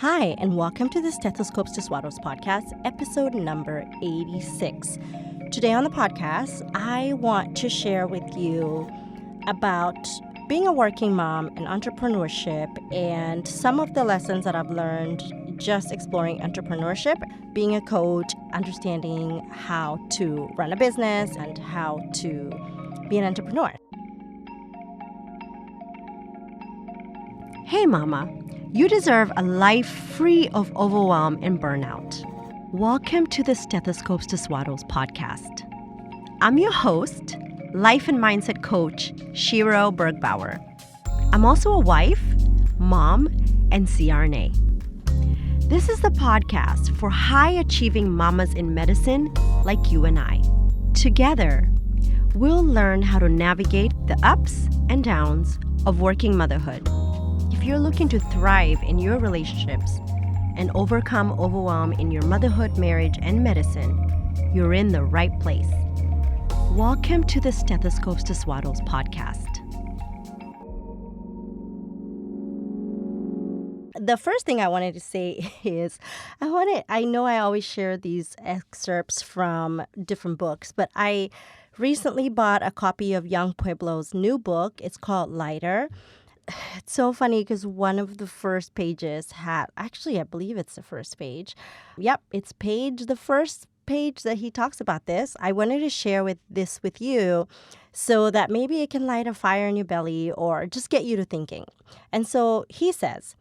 Hi, and welcome to the Stethoscopes to Swaddles podcast, episode number 86. Today on the podcast, I want to share with you about being a working mom and entrepreneurship and some of the lessons that I've learned just exploring entrepreneurship, being a coach, understanding how to run a business and how to be an entrepreneur. Hey, Mama. You deserve a life free of overwhelm and burnout. Welcome to the Stethoscopes to Swaddles podcast. I'm your host, life and mindset coach, Shiro Bergbauer. I'm also a wife, mom, and CRNA. This is the podcast for high-achieving mamas in medicine like you and I. Together, we'll learn how to navigate the ups and downs of working motherhood. If you're looking to thrive in your relationships and overcome overwhelm in your motherhood, marriage, and medicine, you're in the right place. Welcome to the Stethoscopes to Swaddles podcast. The first thing I wanted to say is I know I always share these excerpts from different books, but I recently bought a copy of Young Pueblo's new book. It's called Lighter. It's so funny because one of the first pages I believe it's the first page. Yep, it's the first page that he talks about this. I wanted to share this with you so that maybe it can light a fire in your belly or just get you to thinking. And so he says,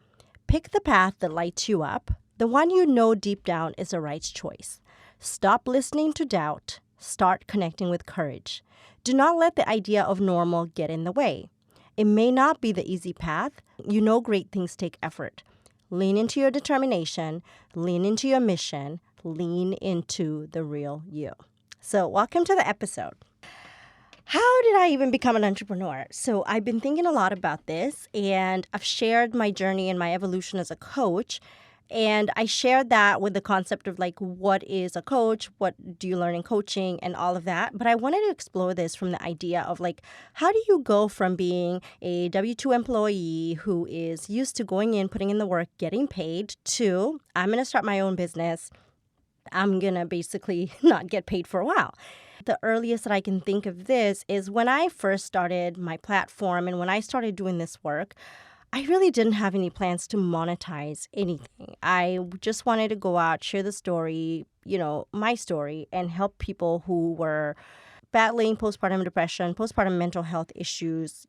pick the path that lights you up, the one you know deep down is the right choice. Stop listening to doubt. Start connecting with courage. Do not let the idea of normal get in the way. It may not be the easy path. You know great things take effort. Lean into your determination. Lean into your mission. Lean into the real you. So welcome to the episode. How did I even become an entrepreneur? So I've been thinking a lot about this, and I've shared my journey and my evolution as a coach. And I shared that with the concept of what is a coach? What do you learn in coaching and all of that? But I wanted to explore this from the idea of how do you go from being a W-2 employee who is used to going in, putting in the work, getting paid to, I'm going to start my own business. I'm going to basically not get paid for a while. The earliest that I can think of this is when I first started my platform and when I started doing this work, I really didn't have any plans to monetize anything. I just wanted to go out, share the story, my story, and help people who were battling postpartum depression, postpartum mental health issues,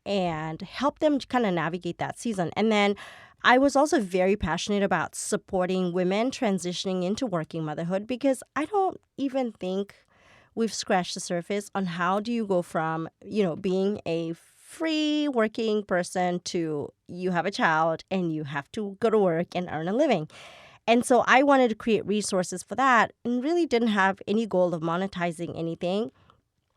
and help them kind of navigate that season. And then I was also very passionate about supporting women transitioning into working motherhood because I don't even think we've scratched the surface on how do you go from, being a free working person to you have a child and you have to go to work and earn a living. And so I wanted to create resources for that and really didn't have any goal of monetizing anything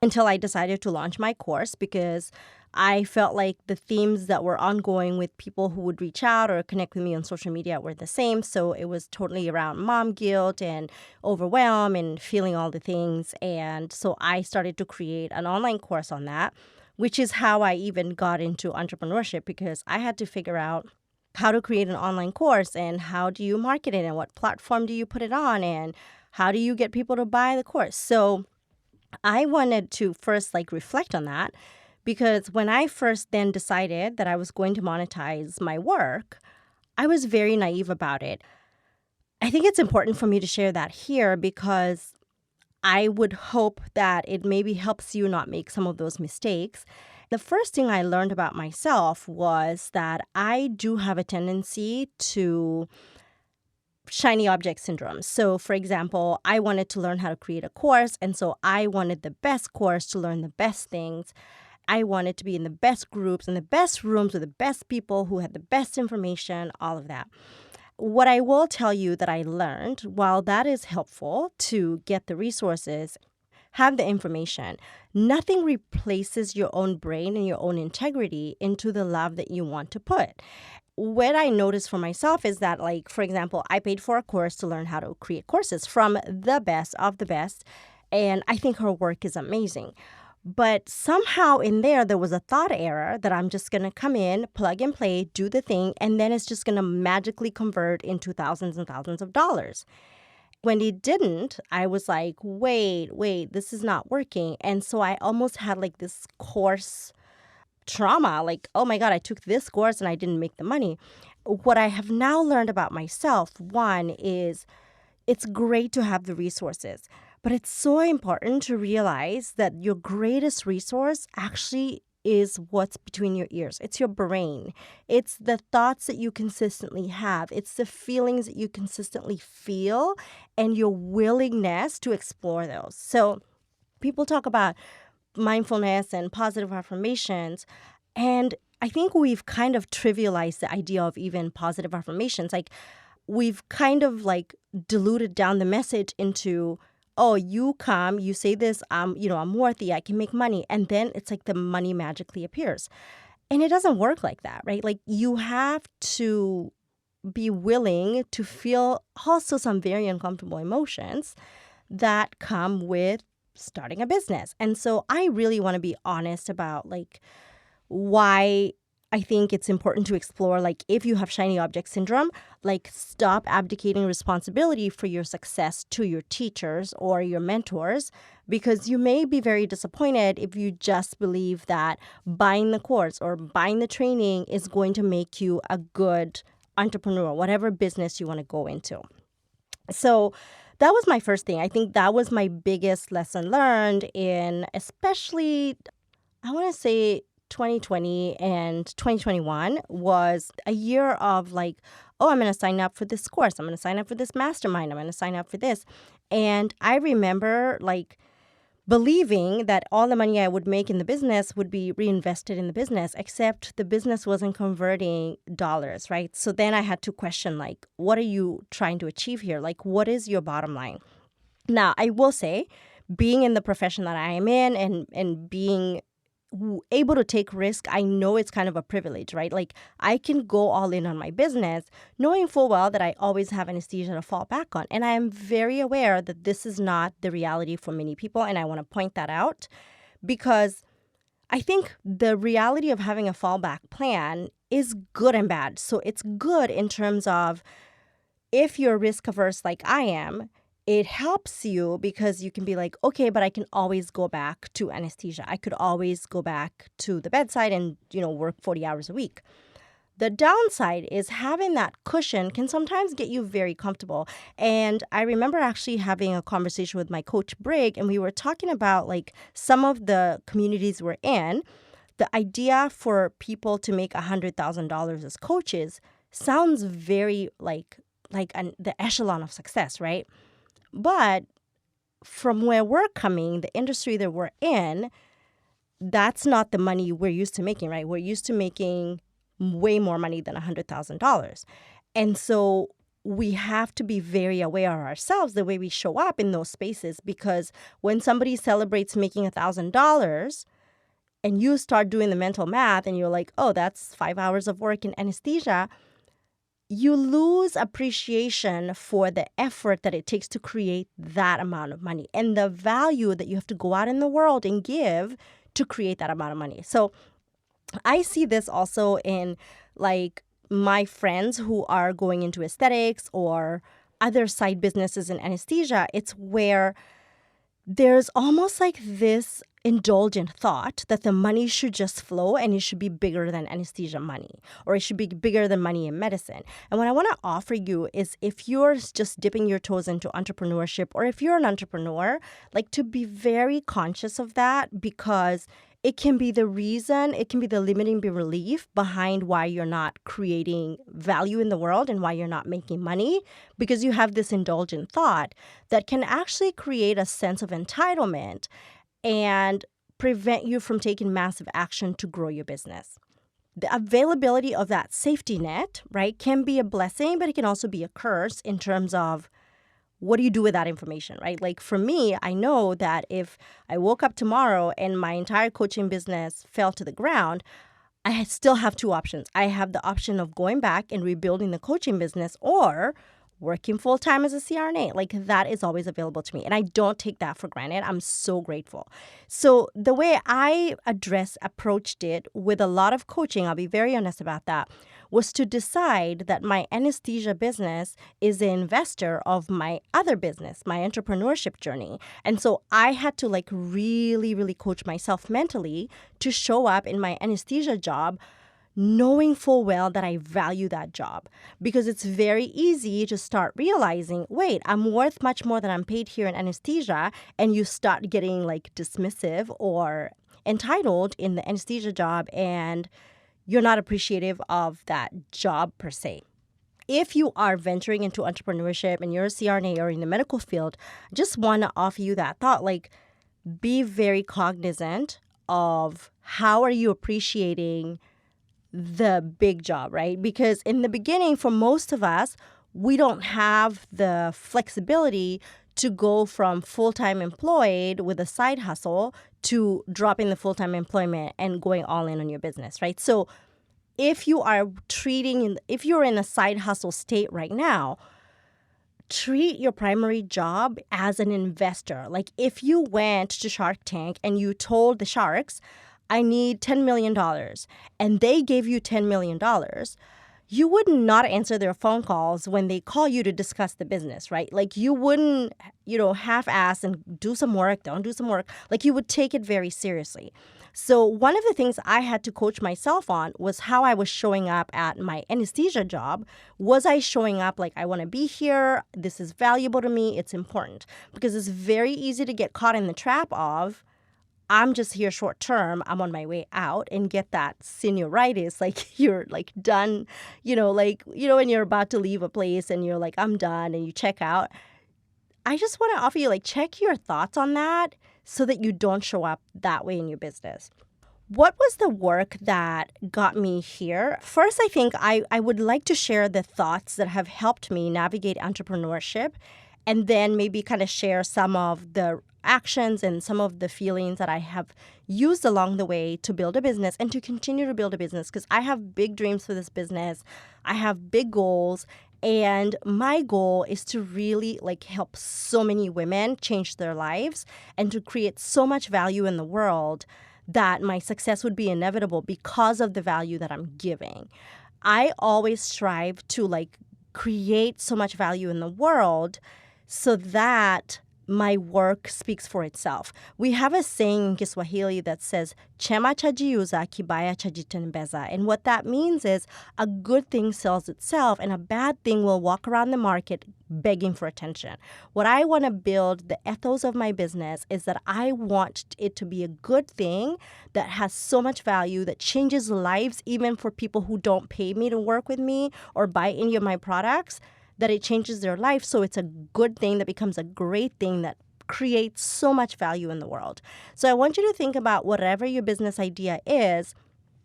until I decided to launch my course because I felt like the themes that were ongoing with people who would reach out or connect with me on social media were the same. So it was totally around mom guilt and overwhelm and feeling all the things. And so I started to create an online course on that, which is how I even got into entrepreneurship because I had to figure out how to create an online course and how do you market it and what platform do you put it on and how do you get people to buy the course. So I wanted to first reflect on that because when I first then decided that I was going to monetize my work, I was very naive about it. I think it's important for me to share that here because I would hope that it maybe helps you not make some of those mistakes. The first thing I learned about myself was that I do have a tendency to shiny object syndrome. So, for example, I wanted to learn how to create a course, and so I wanted the best course to learn the best things. I wanted to be in the best groups, in the best rooms with the best people who had the best information, all of that. What I will tell you that I learned, while that is helpful to get the resources, have the information, nothing replaces your own brain and your own integrity into the love that you want to put. What I noticed for myself is that, for example, I paid for a course to learn how to create courses from the best of the best, and I think her work is amazing. But somehow in there was a thought error that I'm just going to come in, plug and play, do the thing, and then it's just going to magically convert into thousands and thousands of dollars. When it didn't, I was like, wait, this is not working. And so I almost had like this course trauma, like, oh my God, I took this course and I didn't make the money. What I have now learned about myself, one is it's great to have the resources, but it's so important to realize that your greatest resource actually is what's between your ears. It's your brain. It's the thoughts that you consistently have. It's the feelings that you consistently feel and your willingness to explore those. So people talk about mindfulness and positive affirmations, and I think we've kind of trivialized the idea of even positive affirmations. Like, we've kind of like diluted down the message into, oh, you come, you say this, I'm worthy, I can make money. And then it's like the money magically appears. And it doesn't work like that, right? Like, you have to be willing to feel also some very uncomfortable emotions that come with starting a business. And so I really want to be honest about like why I think it's important to explore, like, if you have shiny object syndrome, like, stop abdicating responsibility for your success to your teachers or your mentors, because you may be very disappointed if you just believe that buying the course or buying the training is going to make you a good entrepreneur, whatever business you want to go into. So that was my first thing. I think that was my biggest lesson learned in, especially, I want to say, 2020 and 2021 was a year of like, oh, I'm going to sign up for this course. I'm going to sign up for this mastermind. I'm going to sign up for this. And I remember like believing that all the money I would make in the business would be reinvested in the business, except the business wasn't converting dollars, right? So then I had to question, like, what are you trying to achieve here? Like, what is your bottom line? Now, I will say, being in the profession that I am in and being able to take risk, I know it's kind of a privilege, right? Like, I can go all in on my business, knowing full well that I always have anesthesia to fall back on. And I am very aware that this is not the reality for many people. And I want to point that out because I think the reality of having a fallback plan is good and bad. So it's good in terms of if you're risk averse like I am, it helps you because you can be like, okay, but I can always go back to anesthesia. I could always go back to the bedside and, work 40 hours a week. The downside is having that cushion can sometimes get you very comfortable. And I remember actually having a conversation with my coach, Brig, and we were talking about like some of the communities we're in. The idea for people to make $100,000 as coaches sounds very like the echelon of success, right? But from where we're coming, the industry that we're in, that's not the money we're used to making, right? We're used to making way more money than $100,000. And so we have to be very aware of ourselves, the way we show up in those spaces, because when somebody celebrates making $1,000 and you start doing the mental math and you're like, oh, that's 5 hours of work in anesthesia, you lose appreciation for the effort that it takes to create that amount of money and the value that you have to go out in the world and give to create that amount of money. So I see this also in like my friends who are going into aesthetics or other side businesses in anesthesia. It's where there's almost like this indulgent thought that the money should just flow and it should be bigger than anesthesia money, or it should be bigger than money in medicine. And what I want to offer you is, if you're just dipping your toes into entrepreneurship, or if you're an entrepreneur, like, to be very conscious of that, because it can be the reason, it can be the limiting belief behind why you're not creating value in the world and why you're not making money, because you have this indulgent thought that can actually create a sense of entitlement and prevent you from taking massive action to grow your business. The availability of that safety net, right, can be a blessing, but it can also be a curse in terms of what do you do with that information, right? Like, for me, I know that if I woke up tomorrow and my entire coaching business fell to the ground, I still have two options. I have the option of going back and rebuilding the coaching business, or working full-time as a CRNA. Like that is always available to me. And I don't take that for granted. I'm so grateful. So the way I approached it with a lot of coaching, I'll be very honest about that, was to decide that my anesthesia business is the investor of my other business, my entrepreneurship journey. And so I had to like really, really coach myself mentally to show up in my anesthesia job knowing full well that I value that job, because it's very easy to start realizing, wait, I'm worth much more than I'm paid here in anesthesia, and you start getting like dismissive or entitled in the anesthesia job, and you're not appreciative of that job per se. If you are venturing into entrepreneurship and you're a CRNA or in the medical field, I just want to offer you that thought, like be very cognizant of how are you appreciating the big job, right? Because in the beginning, for most of us, we don't have the flexibility to go from full-time employed with a side hustle to dropping the full-time employment and going all in on your business, right? So if you're in a side hustle state right now, treat your primary job as an investor. Like if you went to Shark Tank and you told the sharks, I need $10 million, and they gave you $10 million, you would not answer their phone calls when they call you to discuss the business, right? Like you wouldn't, half-ass and do some work, don't do some work. Like you would take it very seriously. So one of the things I had to coach myself on was how I was showing up at my anesthesia job. Was I showing up like, I want to be here, this is valuable to me, it's important? Because it's very easy to get caught in the trap of, I'm just here short term, I'm on my way out, and get that senioritis, like you're like done, when you're about to leave a place and you're like, I'm done, and you check out. I just want to offer you, like, check your thoughts on that so that you don't show up that way in your business. What was the work that got me here? First, I think I would like to share the thoughts that have helped me navigate entrepreneurship, and then maybe kind of share some of the actions and some of the feelings that I have used along the way to build a business and to continue to build a business, because I have big dreams for this business. I have big goals, and my goal is to really help so many women change their lives and to create so much value in the world that my success would be inevitable because of the value that I'm giving. I always strive to create so much value in the world so that my work speaks for itself. We have a saying in Kiswahili that says, Chema chajiuza kibaya chajitembeza. And what that means is a good thing sells itself and a bad thing will walk around the market begging for attention. What I want to build, the ethos of my business, is that I want it to be a good thing that has so much value, that changes lives even for people who don't pay me to work with me or buy any of my products, that it changes their life. So it's a good thing that becomes a great thing that creates so much value in the world. So I want you to think about whatever your business idea is,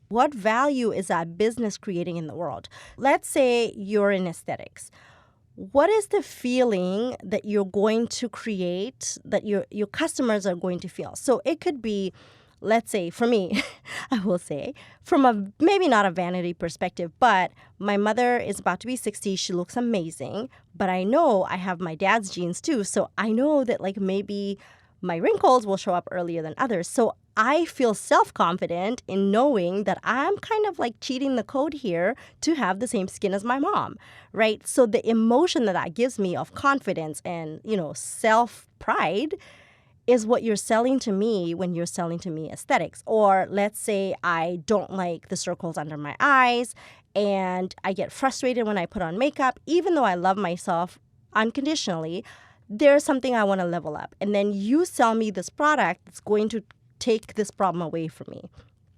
what value is that business creating in the world? Let's say you're in aesthetics. What is the feeling that you're going to create that your customers are going to feel? So it could be, let's say, for me, I will say, from a maybe not a vanity perspective, but my mother is about to be 60. She looks amazing, but I know I have my dad's genes too. So I know that maybe my wrinkles will show up earlier than others. So I feel self-confident in knowing that I'm kind of cheating the code here to have the same skin as my mom, right? So the emotion that gives me of confidence and, self-pride is what you're selling to me when you're selling to me aesthetics. Or let's say I don't like the circles under my eyes and I get frustrated when I put on makeup. Even though I love myself unconditionally, there's something I want to level up. And then you sell me this product that's going to take this problem away from me.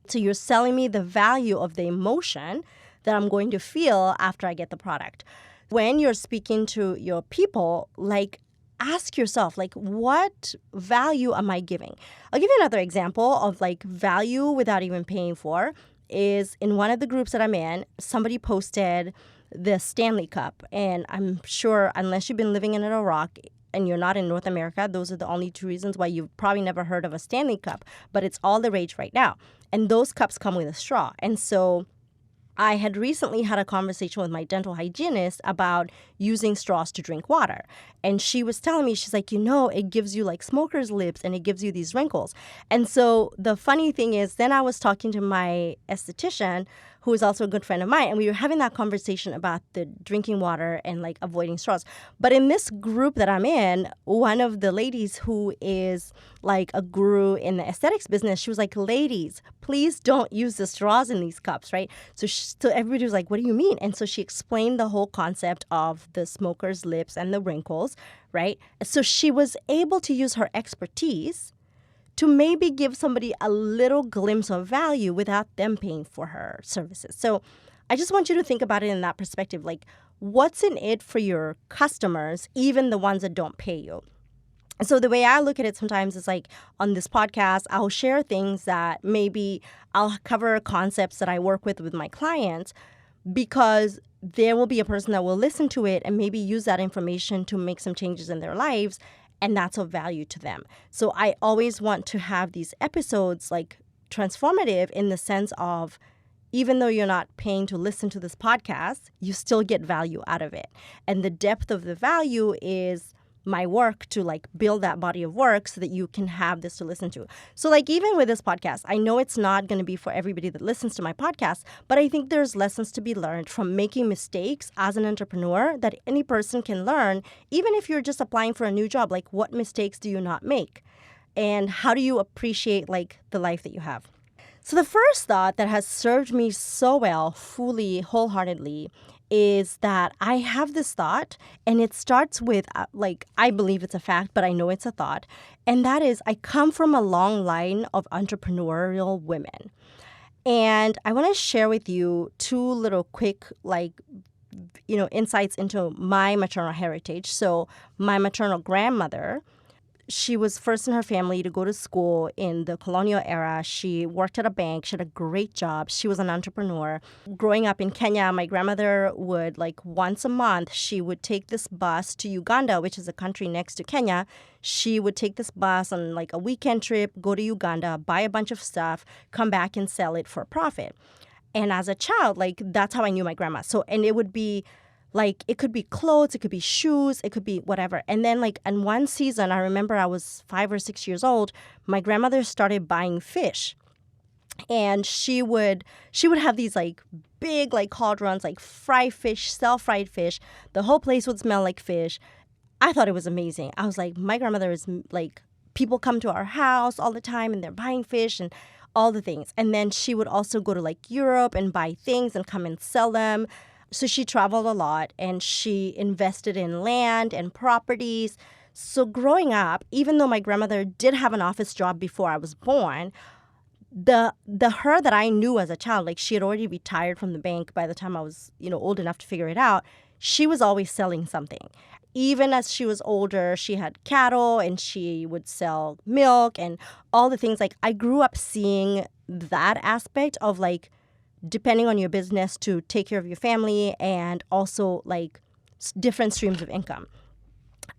So you're selling me the value of the emotion that I'm going to feel after I get the product. When you're speaking to your people, ask yourself, what value am I giving? I'll give you another example of value without even paying for is in one of the groups that I'm in, somebody posted the Stanley Cup. And I'm sure unless you've been living in Iraq and you're not in North America, those are the only two reasons why you've probably never heard of a Stanley Cup. But it's all the rage right now. And those cups come with a straw. And so I had recently had a conversation with my dental hygienist about using straws to drink water. And she was telling me, she's like, it gives you like smoker's lips and it gives you these wrinkles. And so the funny thing is, then I was talking to my esthetician, who is also a good friend of mine, and we were having that conversation about the drinking water and like avoiding straws. But in this group that I'm in, one of the ladies who is like a guru in the aesthetics business, she was like, ladies, please don't use the straws in these cups, right? So everybody was like, what do you mean? And so she explained the whole concept of the smoker's lips and the wrinkles, right? So she was able to use her expertise to maybe give somebody a little glimpse of value without them paying for her services. So I just want you to think about it in that perspective. Like, what's in it for your customers, even the ones that don't pay you? So the way I look at it sometimes is like on this podcast, I'll share things that maybe I'll cover concepts that I work with my clients, because there will be a person that will listen to it and maybe use that information to make some changes in their lives. And that's of value to them. So I always want to have these episodes like transformative in the sense of, even though you're not paying to listen to this podcast, you still get value out of it. And the depth of the value is my work to like build that body of work so that you can have this to listen to. So like even with this podcast, I know it's not going to be for everybody that listens to my podcast, but I think there's lessons to be learned from making mistakes as an entrepreneur that any person can learn, even if you're just applying for a new job. Like, what mistakes do you not make? And how do you appreciate like the life that you have? So the first thought that has served me so well, fully, wholeheartedly, is that I have this thought, and it starts with, I believe it's a fact, but I know it's a thought. And that is, I come from a long line of entrepreneurial women. And I want to share with you two little quick, insights into my maternal heritage. So my maternal grandmother, she was first in her family to go to school in the colonial era. She worked at a bank. She had a great job. She was an entrepreneur. Growing up in Kenya, my grandmother would, like once a month, she would take this bus to Uganda, which is a country next to Kenya. She would take this bus on like a weekend trip, go to Uganda, buy a bunch of stuff, come back and sell it for a profit. And as a child, like that's how I knew my grandma. So, and it would be like, it could be clothes, it could be shoes, it could be whatever. And then like in one season, I remember I was 5 or 6 years old, my grandmother started buying fish. And she would have these like big like cauldrons, like fry fish, fried fish. The whole place would smell like fish. I thought it was amazing. I was like, my grandmother is like, people come to our house all the time and they're buying fish and all the things. And then she would also go to like Europe and buy things and come and sell them. So she traveled a lot and she invested in land and properties. So growing up, even though my grandmother did have an office job before I was born, the her that I knew as a child, like she had already retired from the bank by the time I was, old enough to figure it out. She was always selling something. Even as she was older, she had cattle and she would sell milk and all the things. Like I grew up seeing that aspect of like, depending on your business to take care of your family and also like different streams of income.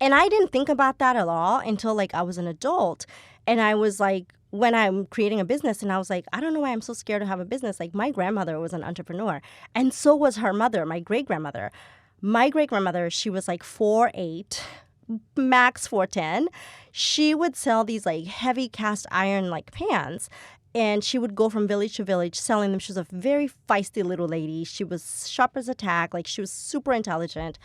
And I didn't think about that at all until like I was an adult. And I was like, when I'm creating a business and I was like, I don't know why I'm so scared to have a business. Like my grandmother was an entrepreneur and so was her mother, my great-grandmother. My great-grandmother, she was like 4'8", max 4'10". She would sell these like heavy cast iron like pans. And she would go from village to village selling them. She was a very feisty little lady. She was sharp as a tack. Like, she was super intelligent.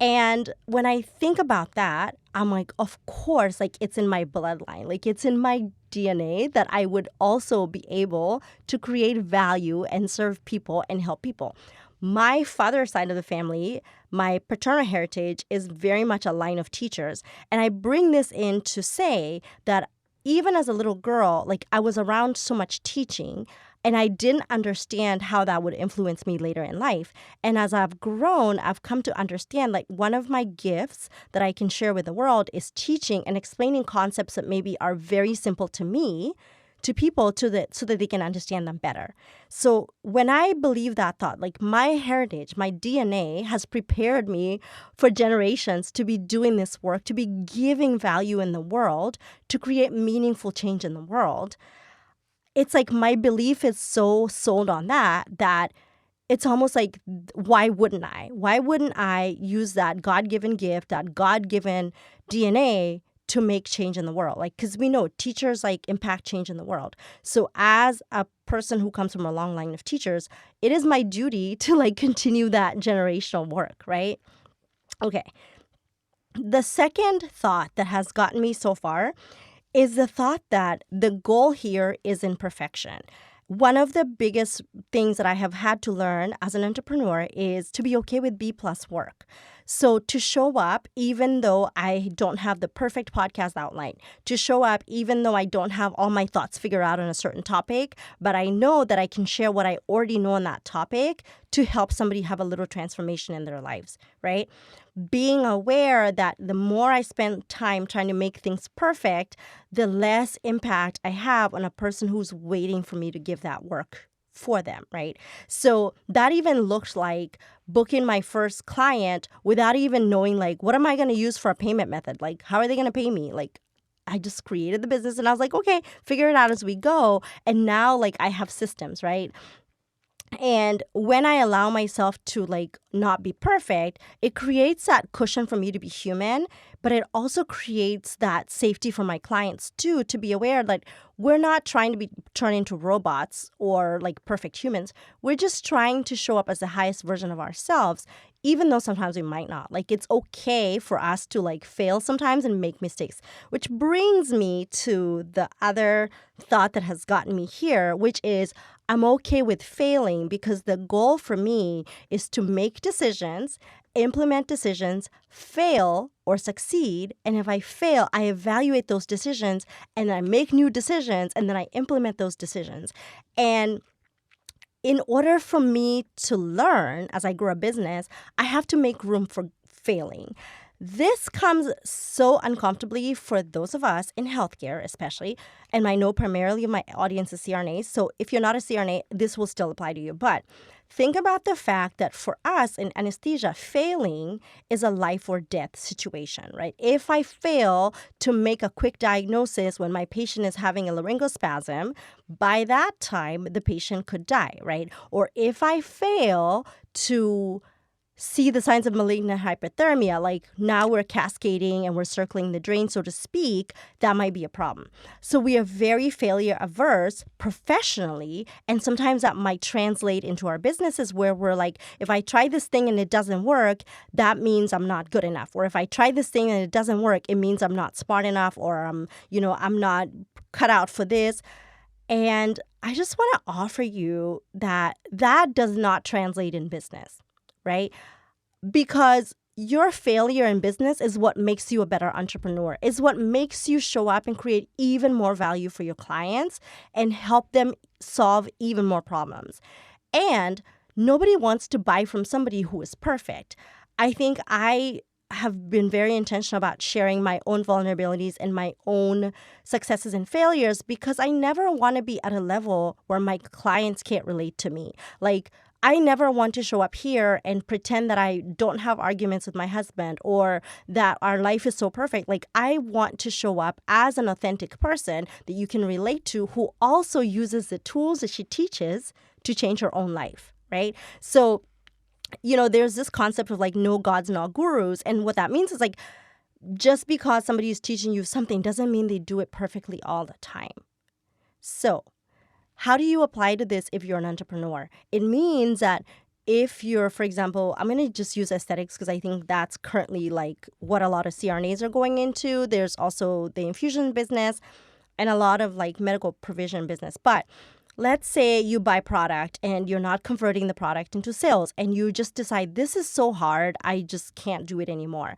And when I think about that, I'm like, of course, like, it's in my bloodline. Like, it's in my DNA that I would also be able to create value and serve people and help people. My father's side of the family, my paternal heritage, is very much a line of teachers. And I bring this in to say that even as a little girl, like I was around so much teaching and I didn't understand how that would influence me later in life. And as I've grown, I've come to understand like one of my gifts that I can share with the world is teaching and explaining concepts that maybe are very simple to me, to people so that they can understand them better. So when I believe that thought, like my heritage, my DNA has prepared me for generations to be doing this work, to be giving value in the world, to create meaningful change in the world. It's like my belief is so sold on that it's almost like, why wouldn't I? Why wouldn't I use that God-given gift, that God-given DNA to make change in the world? Like, because we know teachers like impact change in the world. So as a person who comes from a long line of teachers, it is my duty to like continue that generational work, right? Okay. The second thought that has gotten me so far is the thought that the goal here is in perfection. One of the biggest things that I have had to learn as an entrepreneur is to be okay with B plus work. So to show up, even though I don't have the perfect podcast outline, to show up, even though I don't have all my thoughts figured out on a certain topic, but I know that I can share what I already know on that topic to help somebody have a little transformation in their lives, right? Being aware that the more I spend time trying to make things perfect, the less impact I have on a person who's waiting for me to give that work for them, right? So that even looks like booking my first client without even knowing, like, what am I going to use for a payment method? Like, how are they going to pay me? Like, I just created the business and I was like, okay, figure it out as we go. And now, like, I have systems, right? And when I allow myself to like not be perfect, it creates that cushion for me to be human, but it also creates that safety for my clients too, to be aware that we're not trying to be turned into robots or like perfect humans. We're just trying to show up as the highest version of ourselves, even though sometimes we might not. Like, it's okay for us to like fail sometimes and make mistakes, which brings me to the other thought that has gotten me here, which is I'm okay with failing because the goal for me is to make decisions, implement decisions, fail or succeed. And if I fail, I evaluate those decisions and I make new decisions and then I implement those decisions. And in order for me to learn as I grow a business, I have to make room for failing. This comes so uncomfortably for those of us in healthcare, especially. And I know primarily my audience is CRNAs. So if you're not a CRNA, this will still apply to you. But think about the fact that for us in anesthesia, failing is a life or death situation, right? If I fail to make a quick diagnosis when my patient is having a laryngospasm, by that time, the patient could die, right? Or if I fail to see the signs of malignant hyperthermia, like now we're cascading and we're circling the drain, so to speak, that might be a problem. So we are very failure averse professionally, and sometimes that might translate into our businesses where we're like, if I try this thing and it doesn't work, that means I'm not good enough. Or if I try this thing and it doesn't work, it means I'm not smart enough, or I'm not cut out for this. And I just want to offer you that does not translate in business, right? Because your failure in business is what makes you a better entrepreneur, is what makes you show up and create even more value for your clients and help them solve even more problems. And nobody wants to buy from somebody who is perfect. I think I have been very intentional about sharing my own vulnerabilities and my own successes and failures because I never want to be at a level where my clients can't relate to me. Like, I never want to show up here and pretend that I don't have arguments with my husband or that our life is so perfect. Like, I want to show up as an authentic person that you can relate to who also uses the tools that she teaches to change her own life, right? So, there's this concept of like no gods, no gurus. And what that means is like, just because somebody is teaching you something doesn't mean they do it perfectly all the time. So, how do you apply to this if you're an entrepreneur? It means that if you're, for example, I'm going to just use aesthetics because I think that's currently like what a lot of CRNAs are going into. There's also the infusion business and a lot of like medical provision business. But let's say you buy product and you're not converting the product into sales and you just decide this is so hard, I just can't do it anymore.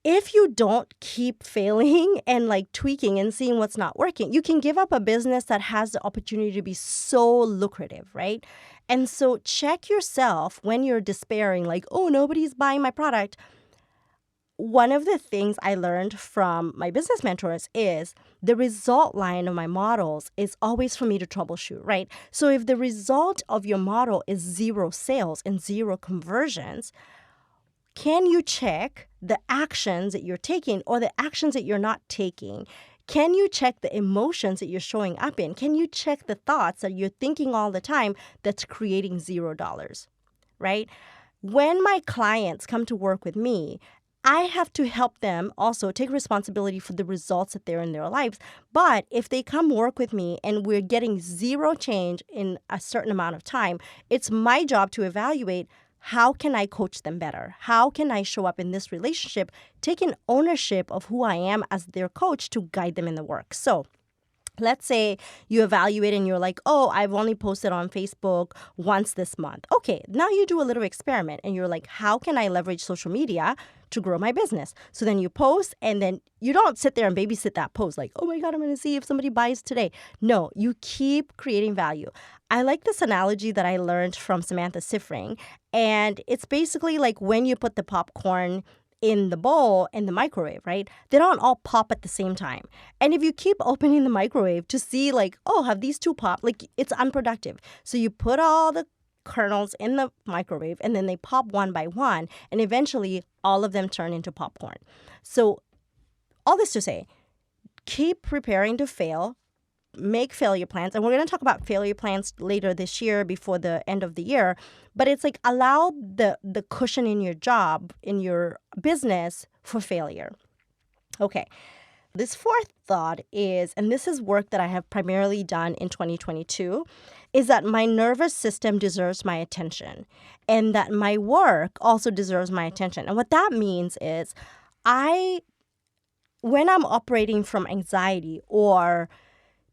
If you don't keep failing and like tweaking and seeing what's not working, you can give up a business that has the opportunity to be so lucrative, right? And so check yourself when you're despairing, like, oh, nobody's buying my product. One of the things I learned from my business mentors is the result line of my models is always for me to troubleshoot, right? So if the result of your model is 0 sales and 0 conversions, can you check the actions that you're taking or the actions that you're not taking? Can you check the emotions that you're showing up in? Can you check the thoughts that you're thinking all the time that's creating $0, right? When my clients come to work with me, I have to help them also take responsibility for the results that they're in their lives. But if they come work with me and we're getting zero change in a certain amount of time, it's my job to evaluate, how can I coach them better? How can I show up in this relationship, taking ownership of who I am as their coach to guide them in the work? So let's say you evaluate and you're like, oh, I've only posted on Facebook once this month. Okay, now you do a little experiment and you're like, how can I leverage social media to grow my business? So then you post, and then you don't sit there and babysit that post like, oh my God, I'm going to see if somebody buys today. No, you keep creating value. I like this analogy that I learned from Samantha Siffring, and it's basically like when you put the popcorn in the bowl in the microwave, right? They don't all pop at the same time. And if you keep opening the microwave to see like, oh, have these two popped? Like, it's unproductive. So you put all the kernels in the microwave and then they pop one by one, and eventually all of them turn into popcorn. So all this to say, keep preparing to fail. Make failure plans. And we're going to talk about failure plans later this year before the end of the year. But it's like, allow the cushion in your job, in your business, for failure. Okay. This fourth thought is, and this is work that I have primarily done in 2022, is that my nervous system deserves my attention, and that my work also deserves my attention. And what that means is, when I'm operating from anxiety or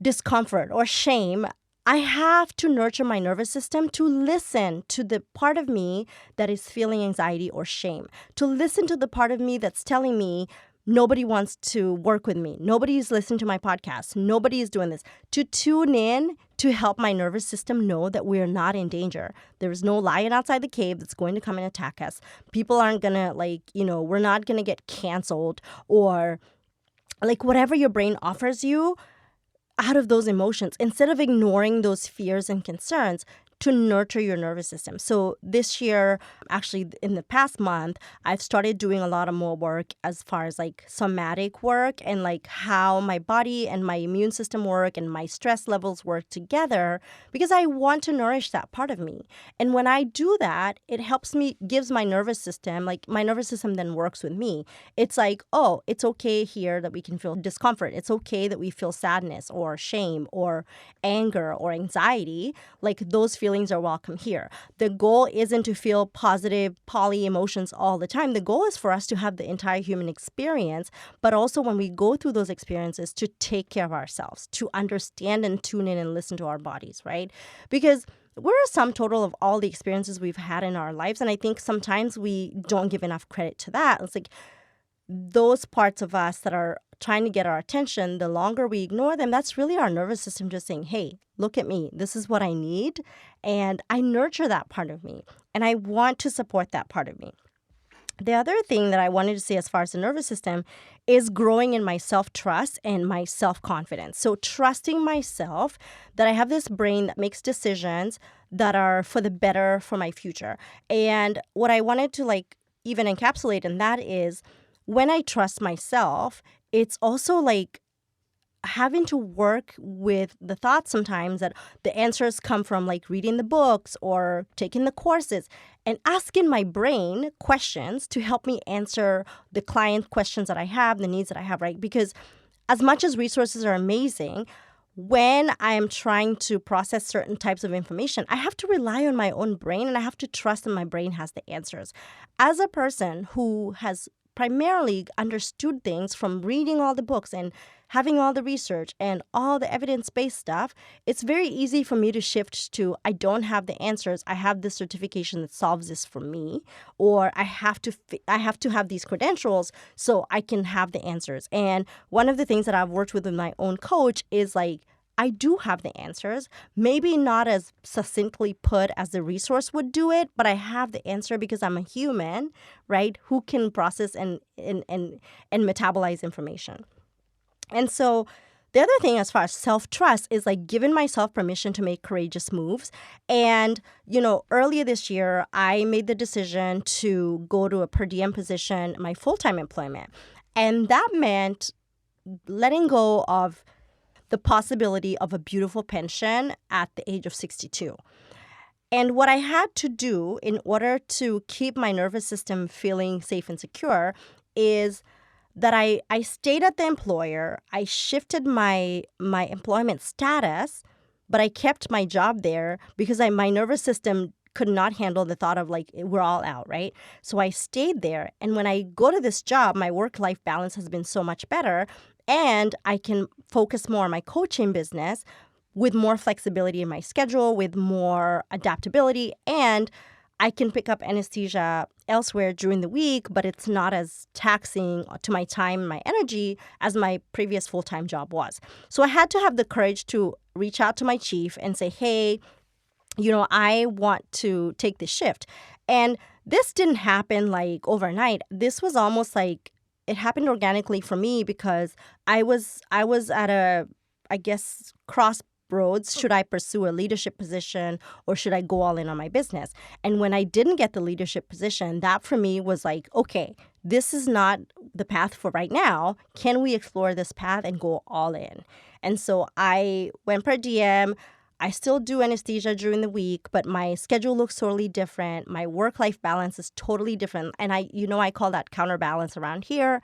discomfort or shame, I have to nurture my nervous system to listen to the part of me that is feeling anxiety or shame, to listen to the part of me that's telling me nobody wants to work with me, nobody's listening to my podcast, nobody is doing this, to tune in to help my nervous system know that we're not in danger. There is no lion outside the cave that's going to come and attack us. People aren't going to we're not going to get canceled, or like whatever your brain offers you out of those emotions, instead of ignoring those fears and concerns, to nurture your nervous system. So this year, actually in the past month, I've started doing a lot of more work as far as like somatic work and like how my body and my immune system work and my stress levels work together, because I want to nourish that part of me. And when I do that, it helps me, gives my nervous system, like my nervous system then works with me. It's like, oh, it's okay here that we can feel discomfort. It's okay that we feel sadness or shame or anger or anxiety. Like those feelings are welcome here. The goal isn't to feel positive poly emotions all the time. The goal is for us to have the entire human experience, but also when we go through those experiences, to take care of ourselves, to understand and tune in and listen to our bodies, right? Because we're a sum total of all the experiences we've had in our lives. And I think sometimes we don't give enough credit to that. It's like those parts of us that are trying to get our attention, the longer we ignore them, that's really our nervous system just saying, hey, look at me. This is what I need. And I nurture that part of me. And I want to support that part of me. The other thing that I wanted to say as far as the nervous system is growing in my self-trust and my self-confidence. So trusting myself that I have this brain that makes decisions that are for the better for my future. And what I wanted to even encapsulate in that is, when I trust myself, it's also like having to work with the thought sometimes that the answers come from like reading the books or taking the courses, and asking my brain questions to help me answer the client questions that I have, the needs that I have, right? Because as much as resources are amazing, when I am trying to process certain types of information, I have to rely on my own brain, and I have to trust that my brain has the answers. As a person who has primarily understood things from reading all the books and having all the research and all the evidence-based stuff, it's very easy for me to shift to, I don't have the answers. I have this certification that solves this for me, or I have to have these credentials so I can have the answers. And one of the things that I've worked with my own coach is like, I do have the answers, maybe not as succinctly put as the resource would do it, but I have the answer because I'm a human, right, who can process and metabolize information. And so the other thing as far as self-trust is like giving myself permission to make courageous moves. And, earlier this year, I made the decision to go to a per diem position, my full-time employment. And that meant letting go of the possibility of a beautiful pension at the age of 62. And what I had to do in order to keep my nervous system feeling safe and secure is that I stayed at the employer. I shifted my employment status, but I kept my job there because my nervous system could not handle the thought of like we're all out, right? So I stayed there. And when I go to this job, my work-life balance has been so much better, and I can focus more on my coaching business with more flexibility in my schedule, with more adaptability, and I can pick up anesthesia elsewhere during the week, but it's not as taxing to my time and my energy as my previous full-time job was. So I had to have the courage to reach out to my chief and say, hey, I want to take this shift. And this didn't happen like overnight. This was almost like it happened organically for me because I was at a, I guess, crossroads. Should I pursue a leadership position or should I go all in on my business? And when I didn't get the leadership position, that for me was like, okay, this is not the path for right now. Can we explore this path and go all in? And so I went per diem. I still do anesthesia during the week, but my schedule looks totally different. My work-life balance is totally different. And I call that counterbalance around here.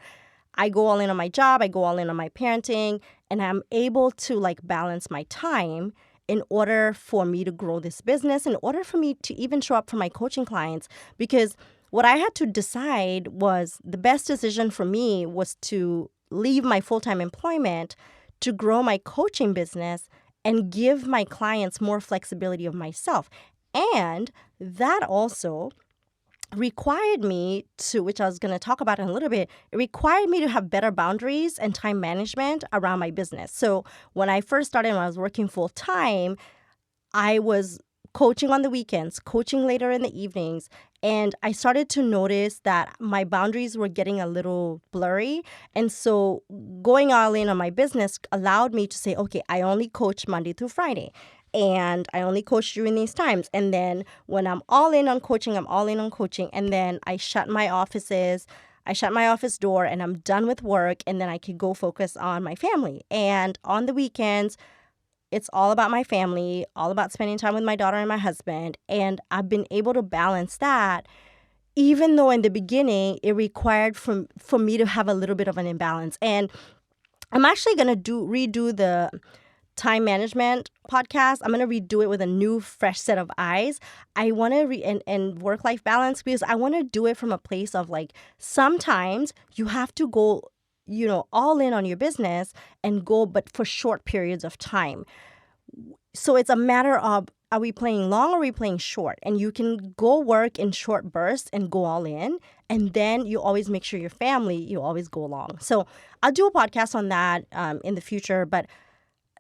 I go all in on my job, I go all in on my parenting, and I'm able to like balance my time in order for me to grow this business, in order for me to even show up for my coaching clients. Because what I had to decide was the best decision for me was to leave my full-time employment to grow my coaching business and give my clients more flexibility of myself. And that also required me to, which I was going to talk about in a little bit, it required me to have better boundaries and time management around my business. So when I first started, when I was working full time, I was coaching on the weekends, coaching later in the evenings, and I started to notice that my boundaries were getting a little blurry. And so going all in on my business allowed me to say, okay, I only coach Monday through Friday. And I only coach during these times. And then when I'm all in on coaching, I'm all in on coaching. And then I shut my office door and I'm done with work. And then I can go focus on my family. And on the weekends, it's all about my family, all about spending time with my daughter and my husband. And I've been able to balance that, even though in the beginning it required for me to have a little bit of an imbalance. And I'm actually going to redo the time management podcast. I'm going to redo it with a new, fresh set of eyes. I want to and work-life balance, because I want to do it from a place of like, sometimes you have to go all in on your business and go, but for short periods of time. So it's a matter of, are we playing long or are we playing short? And you can go work in short bursts and go all in. And then you always make sure you always go along. So I'll do a podcast on that in the future. But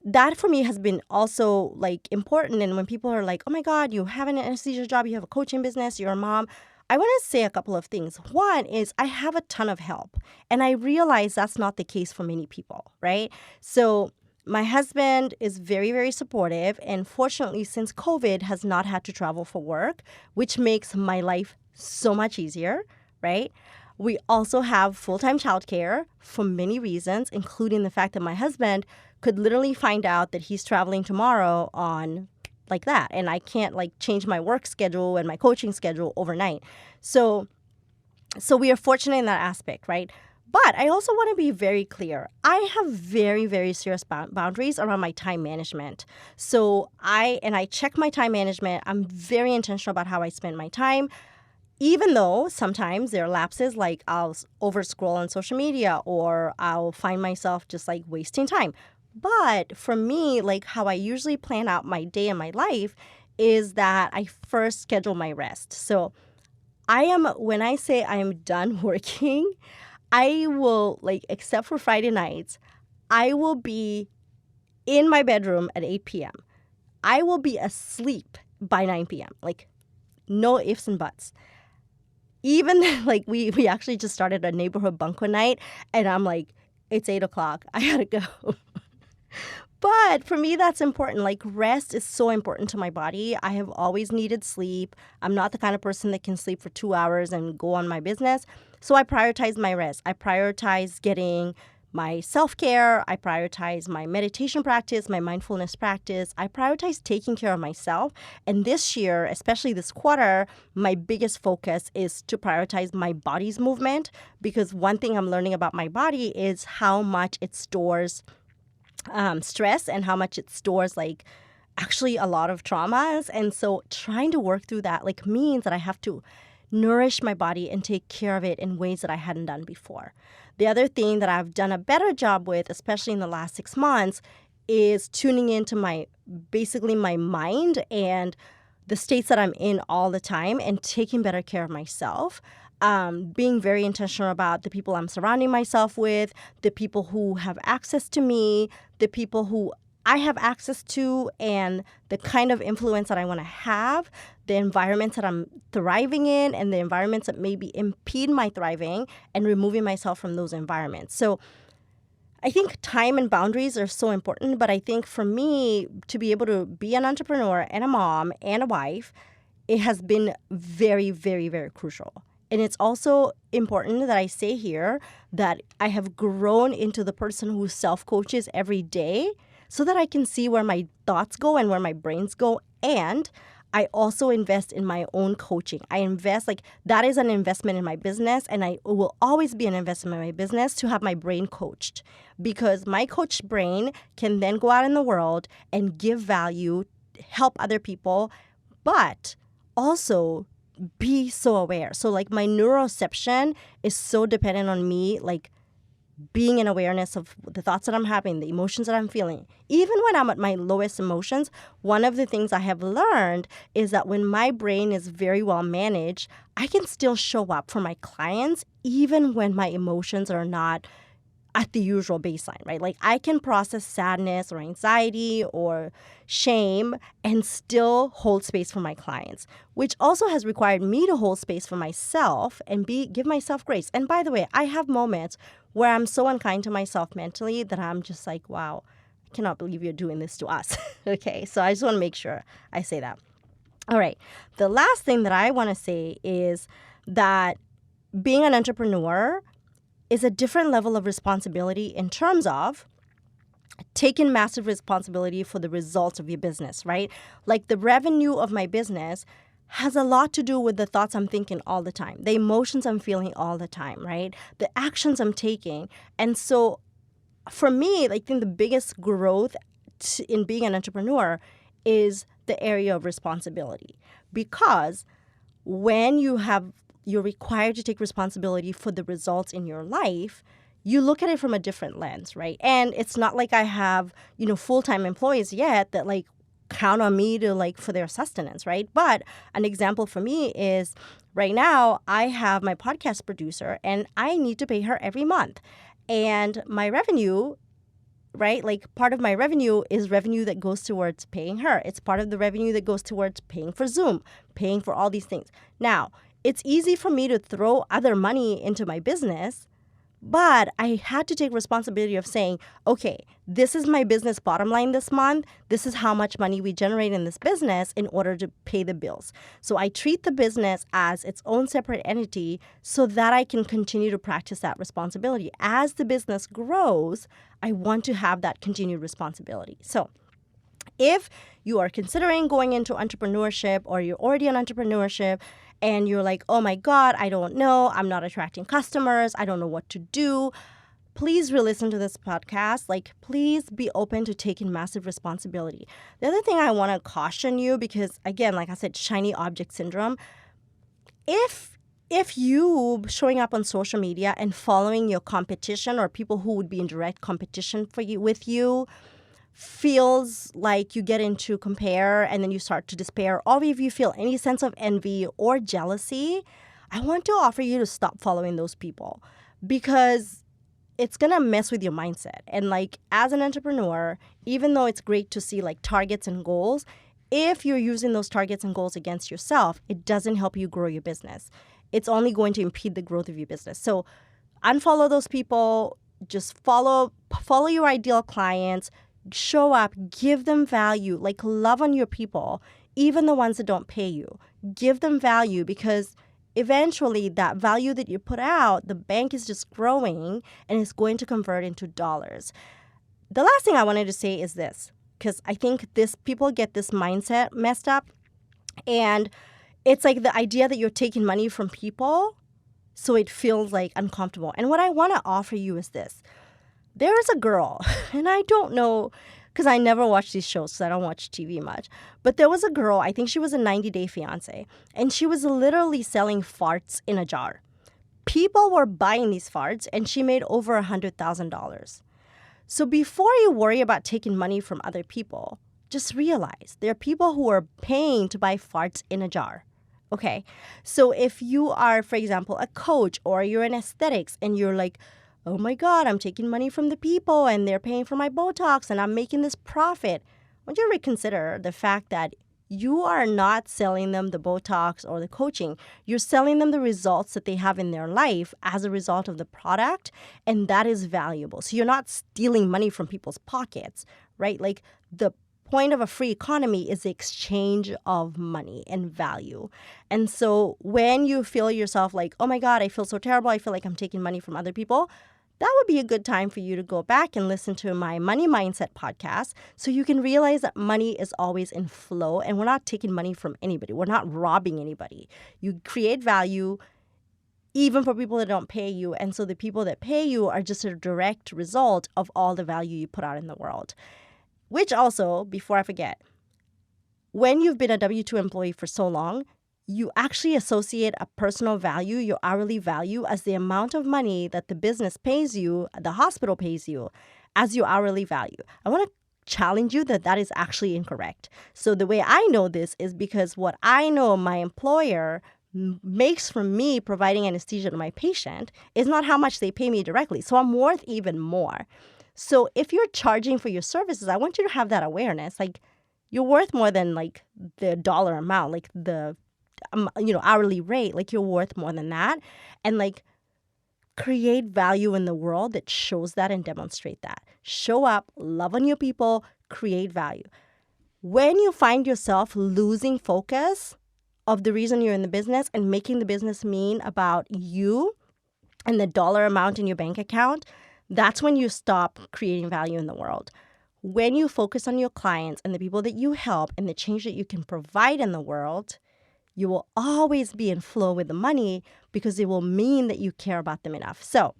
that for me has been also like important. And when people are like, oh my God, you have an anesthesia job, you have a coaching business, you're a mom, I want to say a couple of things. One is I have a ton of help, and I realize that's not the case for many people, right? So my husband is very, very supportive, and fortunately, since COVID, has not had to travel for work, which makes my life so much easier, right? We also have full-time childcare for many reasons, including the fact that my husband could literally find out that he's traveling tomorrow on like that. And I can't like change my work schedule and my coaching schedule overnight. So we are fortunate in that aspect, right? But I also want to be very clear. I have very, very serious boundaries around my time management. So I check my time management. I'm very intentional about how I spend my time, even though sometimes there are lapses, like I'll over scroll on social media or I'll find myself just like wasting time. But for me, like how I usually plan out my day and my life is that I first schedule my rest. So when I say I am done working, I will, like, except for Friday nights, I will be in my bedroom at 8 p.m. I will be asleep by 9 p.m. Like, no ifs and buts. Even like we actually just started a neighborhood bunko night, and I'm like, it's 8 o'clock. I gotta go. But for me, that's important. Like, rest is so important to my body. I have always needed sleep. I'm not the kind of person that can sleep for 2 hours and go on my business. So I prioritize my rest. I prioritize getting my self-care. I prioritize my meditation practice, my mindfulness practice. I prioritize taking care of myself. And this year, especially this quarter, my biggest focus is to prioritize my body's movement, because one thing I'm learning about my body is how much it stores stress and how much it stores like actually a lot of traumas. And so trying to work through that like means that I have to nourish my body and take care of it in ways that I hadn't done before. The other thing that I've done a better job with, especially in the last 6 months, is tuning into basically my mind and the states that I'm in all the time and taking better care of myself. Being very intentional about the people I'm surrounding myself with, the people who have access to me, the people who I have access to, and the kind of influence that I want to have, the environments that I'm thriving in, and the environments that maybe impede my thriving, and removing myself from those environments. So I think time and boundaries are so important, but I think for me to be able to be an entrepreneur and a mom and a wife, it has been very, very, very crucial. And it's also important that I say here that I have grown into the person who self-coaches every day so that I can see where my thoughts go and where my brains go. And I also invest in my own coaching. I invest, like, that is an investment in my business, and it will always be an investment in my business to have my brain coached, because my coached brain can then go out in the world and give value, help other people, but also be so aware. So like my neuroception is so dependent on me, like being in awareness of the thoughts that I'm having, the emotions that I'm feeling. Even when I'm at my lowest emotions, one of the things I have learned is that when my brain is very well managed, I can still show up for my clients even when my emotions are not at the usual baseline, right? Like I can process sadness or anxiety or shame and still hold space for my clients, which also has required me to hold space for myself and give myself grace. And by the way, I have moments where I'm so unkind to myself mentally that I'm just like, wow, I cannot believe you're doing this to us. Okay, so I just want to make sure I say that. All right, the last thing that I want to say is that being an entrepreneur is a different level of responsibility in terms of taking massive responsibility for the results of your business, right? Like the revenue of my business has a lot to do with the thoughts I'm thinking all the time, the emotions I'm feeling all the time, right? The actions I'm taking. And so for me, I think the biggest growth in being an entrepreneur is the area of responsibility, because when you're required to take responsibility for the results in your life, you look at it from a different lens, right? And it's not like I have, full-time employees yet that like count on me to like for their sustenance, right? But an example for me is right now I have my podcast producer and I need to pay her every month. And my revenue, right? Like part of my revenue is revenue that goes towards paying her. It's part of the revenue that goes towards paying for Zoom, paying for all these things. Now, it's easy for me to throw other money into my business, but I had to take responsibility of saying, okay, this is my business bottom line this month. This is how much money we generate in this business in order to pay the bills. So I treat the business as its own separate entity so that I can continue to practice that responsibility. As the business grows, I want to have that continued responsibility. So if you are considering going into entrepreneurship or you're already in entrepreneurship, and you're like, oh my God, I don't know, I'm not attracting customers, I don't know what to do, please re-listen to this podcast. Like, please be open to taking massive responsibility. The other thing I want to caution you, because again, like I said, shiny object syndrome, if you showing up on social media and following your competition or people who would be in direct competition with you, feels like you get into compare and then you start to despair, or if you feel any sense of envy or jealousy, I want to offer you to stop following those people, because it's going to mess with your mindset. And like as an entrepreneur, even though it's great to see like targets and goals, if you're using those targets and goals against yourself, it doesn't help you grow your business. It's only going to impede the growth of your business. So unfollow those people, just follow your ideal clients, show up, give them value, like love on your people, even the ones that don't pay you. Give them value, because eventually that value that you put out, the bank is just growing and it's going to convert into dollars. The last thing I wanted to say is this, because I think people get this mindset messed up. And it's like the idea that you're taking money from people, so it feels like uncomfortable. And what I want to offer you is this. There is a girl, and I don't know, because I never watch these shows because I don't watch TV much. But there was a girl, I think she was a 90-day fiance, and she was literally selling farts in a jar. People were buying these farts, and she made over $100,000. So before you worry about taking money from other people, just realize there are people who are paying to buy farts in a jar. Okay, so if you are, for example, a coach or you're in aesthetics and you're like, oh my God, I'm taking money from the people and they're paying for my Botox and I'm making this profit, I want you to reconsider the fact that you are not selling them the Botox or the coaching. You're selling them the results that they have in their life as a result of the product, and that is valuable. So you're not stealing money from people's pockets, right? Like the point of a free economy is the exchange of money and value. And so when you feel yourself like, oh my God, I feel so terrible, I feel like I'm taking money from other people, that would be a good time for you to go back and listen to my Money Mindset podcast so you can realize that money is always in flow and we're not taking money from anybody. We're not robbing anybody. You create value even for people that don't pay you. And so the people that pay you are just a direct result of all the value you put out in the world. Which also, before I forget, when you've been a W-2 employee for so long, you actually associate a personal value, your hourly value, as the amount of money that the business pays you, the hospital pays you, as your hourly value. I want to challenge you that that is actually incorrect. So the way I know this is because what I know my employer makes from me providing anesthesia to my patient is not how much they pay me directly. So I'm worth even more. So if you're charging for your services, I want you to have that awareness. Like you're worth more than like the dollar amount, like the hourly rate. Like you're worth more than that. And like create value in the world that shows that and demonstrate that. Show up, love on your people, create value. When you find yourself losing focus of the reason you're in the business and making the business mean about you and the dollar amount in your bank account, that's when you stop creating value in the world. When you focus on your clients and the people that you help and the change that you can provide in the world, you will always be in flow with the money because it will mean that you care about them enough. So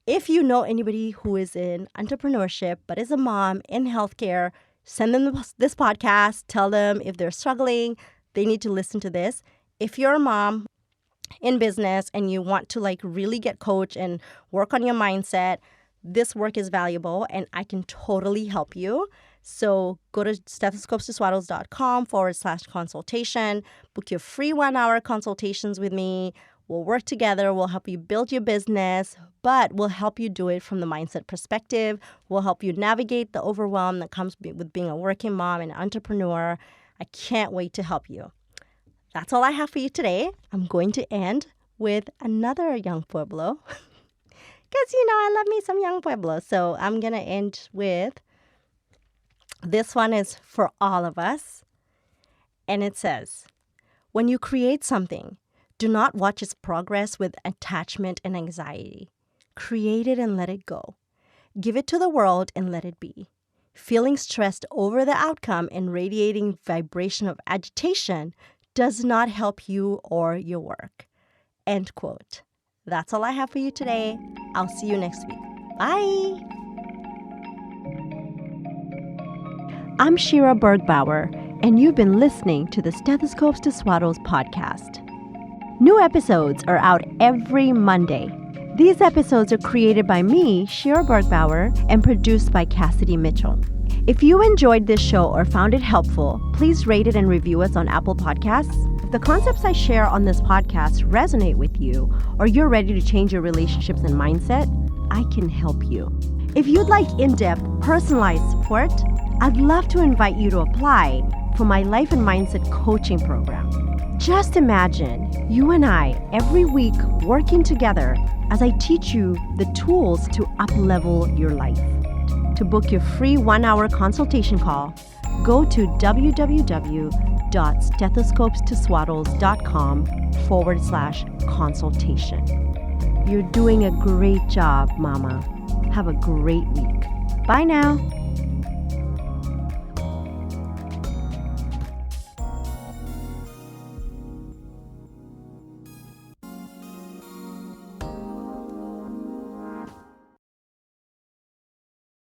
if you know anybody who is in entrepreneurship but is a mom in healthcare, send them this podcast. Tell them if they're struggling, they need to listen to this. If you're a mom in business and you want to like really get coached and work on your mindset, this work is valuable and I can totally help you. So go to stethoscopestoswaddles.com/consultation, book your free 1-hour consultations with me. We'll work together. We'll help you build your business, but we'll help you do it from the mindset perspective. We'll help you navigate the overwhelm that comes with being a working mom and an entrepreneur. I can't wait to help you. That's all I have for you today. I'm going to end with another Young Pueblo because, I love me some Young Pueblo. So I'm going to end with, this one is for all of us. And it says, when you create something, do not watch its progress with attachment and anxiety. Create it and let it go. Give it to the world and let it be. Feeling stressed over the outcome and radiating vibration of agitation does not help you or your work. End quote. That's all I have for you today. I'll see you next week. Bye. I'm Shira Bergbauer, and you've been listening to the Stethoscopes to Swaddles podcast. New episodes are out every Monday. These episodes are created by me, Shira Bergbauer, and produced by Cassidy Mitchell. If you enjoyed this show or found it helpful, please rate it and review us on Apple Podcasts. If the concepts I share on this podcast resonate with you, or you're ready to change your relationships and mindset, I can help you. If you'd like in-depth, personalized support, I'd love to invite you to apply for my Life and Mindset coaching program. Just imagine you and I every week working together as I teach you the tools to up-level your life. To book your free 1-hour consultation call, go to www.stethoscopestoswaddles.com/consultation. You're doing a great job, Mama. Have a great week. Bye now.